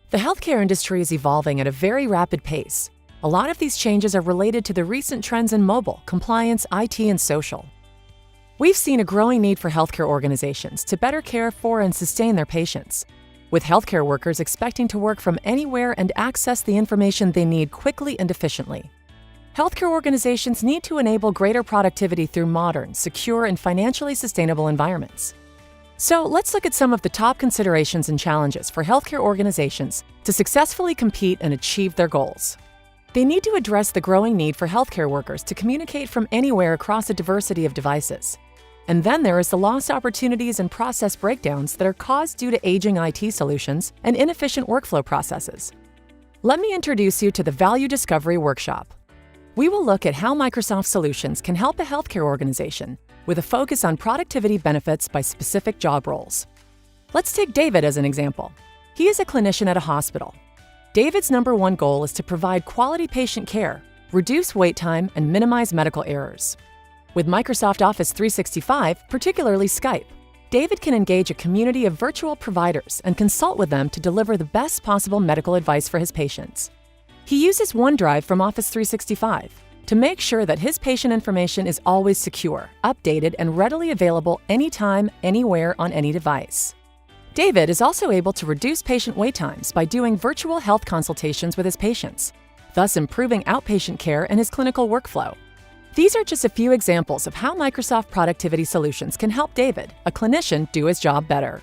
The healthcare industry is evolving at a very rapid pace. A lot of these changes are related to the recent trends in mobile, compliance, IT, and social. We've seen a growing need for healthcare organizations to better care for and sustain their patients, with healthcare workers expecting to work from anywhere and access the information they need quickly and efficiently. Healthcare organizations need to enable greater productivity through modern, secure, and financially sustainable environments. So let's look at some of the top considerations and challenges for healthcare organizations to successfully compete and achieve their goals. They need to address the growing need for healthcare workers to communicate from anywhere across a diversity of devices. And then there is the lost opportunities and process breakdowns that are caused due to aging IT solutions and inefficient workflow processes. Let me introduce you to the Value Discovery Workshop. We will look at how Microsoft solutions can help a healthcare organization with a focus on productivity benefits by specific job roles. Let's take David as an example. He is a clinician at a hospital. David's #1 goal is to provide quality patient care, reduce wait time, and minimize medical errors. With Microsoft Office 365, particularly Skype, David can engage a community of virtual providers and consult with them to deliver the best possible medical advice for his patients. He uses OneDrive from Office 365 to make sure that his patient information is always secure, updated, and readily available anytime, anywhere on any device. David is also able to reduce patient wait times by doing virtual health consultations with his patients, thus improving outpatient care and his clinical workflow. These are just a few examples of how Microsoft productivity solutions can help David, a clinician, do his job better.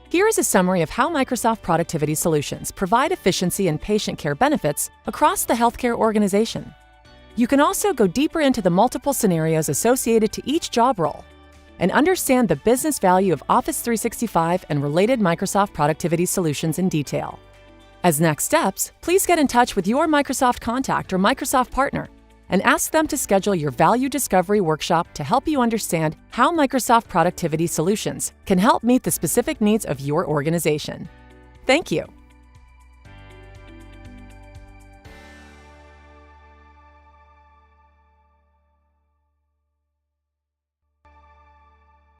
Here is a summary of how Microsoft productivity solutions provide efficiency and patient care benefits across the healthcare organization. You can also go deeper into the multiple scenarios associated to each job role and understand the business value of Office 365 and related Microsoft productivity solutions in detail. As next steps, please get in touch with your Microsoft contact or Microsoft partner and ask them to schedule your Value Discovery Workshop to help you understand how Microsoft productivity solutions can help meet the specific needs of your organization. Thank you.